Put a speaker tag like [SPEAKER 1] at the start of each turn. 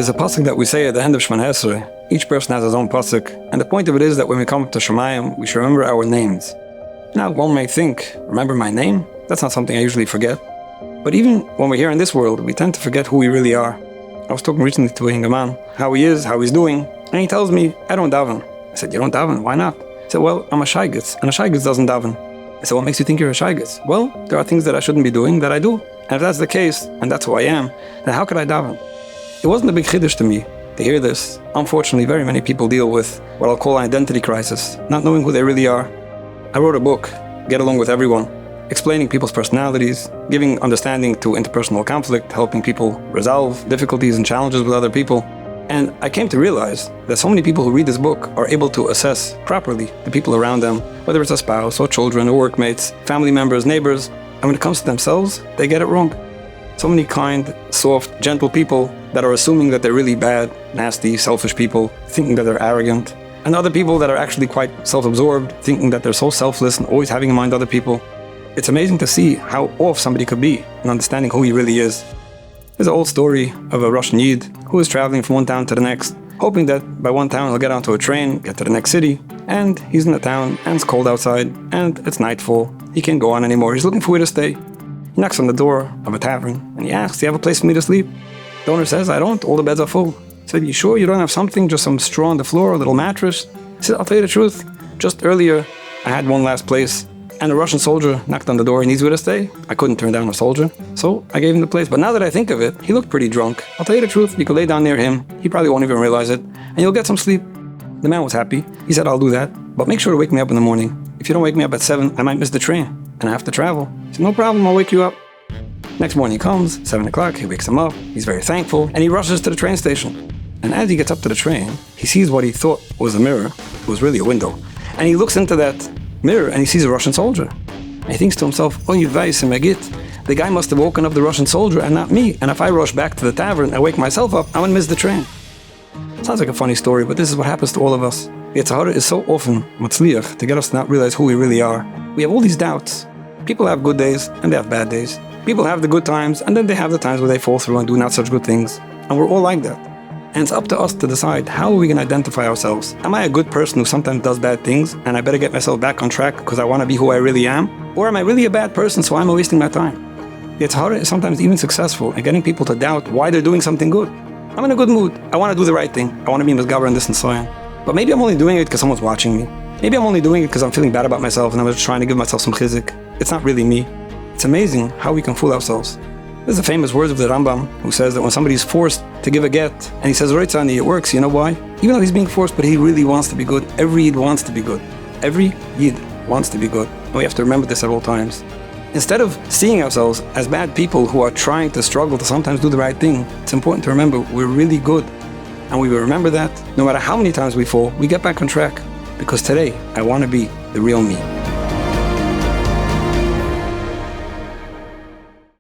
[SPEAKER 1] There's a pasuk that we say at the end of Shemon Esrei. Each person has his own pasuk, and the point of it is that when we come up to Shemayim, we should remember our names. Now, one may think, remember my name? That's not something I usually forget. But even when we're here in this world, we tend to forget who we really are. I was talking recently to a young man, how he is, how he's doing, and he tells me, I don't daven. I said, you don't daven? Why not? He said, well, I'm a shaygitz, and a shaygitz doesn't daven. I said, what makes you think you're a shaygitz? Well, there are things that I shouldn't be doing that I do. And if that's the case, and that's who I am, then how could I daven? It wasn't a big chiddush to me to hear this. Unfortunately, very many people deal with what I'll call an identity crisis, not knowing who they really are. I wrote a book, Get Along with Everyone, explaining people's personalities, giving understanding to interpersonal conflict, helping people resolve difficulties and challenges with other people. And I came to realize that so many people who read this book are able to assess properly the people around them, whether it's a spouse or children or workmates, family members, neighbors, and when it comes to themselves, they get it wrong. So many kind, soft, gentle people that are assuming that they're really bad, nasty, selfish people, thinking that they're arrogant, and other people that are actually quite self-absorbed, thinking that they're so selfless and always having in mind other people. It's amazing to see how off somebody could be in understanding who he really is. There's an old story of a Russian Yid who is traveling from one town to the next, hoping that by one town he'll get onto a train, get to the next city, and he's in the town, and it's cold outside, and it's nightfall. He can't go on anymore. He's looking for where to stay. He knocks on the door of a tavern, and he asks, do you have a place for me to sleep? The owner says, I don't. All the beds are full. He said, you sure you don't have something, just some straw on the floor, a little mattress? He said, I'll tell you the truth. Just earlier, I had one last place, and a Russian soldier knocked on the door. He needs where to stay. I couldn't turn down a soldier, so I gave him the place. But now that I think of it, he looked pretty drunk. I'll tell you the truth, you could lay down near him. He probably won't even realize it, and you'll get some sleep. The man was happy. He said, I'll do that, but make sure to wake me up in the morning. If you don't wake me up at 7, I might miss the train, and I have to travel. He said, no problem, I'll wake you up. Next morning he comes, 7 o'clock, he wakes him up, he's very thankful, and he rushes to the train station. And as he gets up to the train, he sees what he thought was a mirror. It was really a window. And he looks into that mirror and he sees a Russian soldier. And he thinks to himself, oh, you weiß, the guy must have woken up the Russian soldier and not me, and if I rush back to the tavern and wake myself up, I'm gonna miss the train. Sounds like a funny story, but this is what happens to all of us. The Yetzer Hara is so often matzliach to get us to not realize who we really are. We have all these doubts. People have good days and they have bad days. People have the good times, and then they have the times where they fall through and do not such good things. And we're all like that. And it's up to us to decide, how are we going to identify ourselves? Am I a good person who sometimes does bad things, and I better get myself back on track because I want to be who I really am? Or am I really a bad person, so I'm wasting my time? The Yetzer Hara is sometimes even successful in getting people to doubt why they're doing something good. I'm in a good mood. I want to do the right thing. I want to be misgaber and this and so on. But maybe I'm only doing it because someone's watching me. Maybe I'm only doing it because I'm feeling bad about myself and I'm just trying to give myself some chizik. It's not really me. It's amazing how we can fool ourselves. There's the famous words of the Rambam, who says that when somebody is forced to give a get, and he says, Roitzani, it works, you know why? Even though he's being forced, but he really wants to be good. Every Yid wants to be good. Every Yid wants to be good. And we have to remember this at all times. Instead of seeing ourselves as bad people who are trying to struggle to sometimes do the right thing, it's important to remember we're really good. And we will remember that no matter how many times we fall, we get back on track. Because today, I want to be the real me.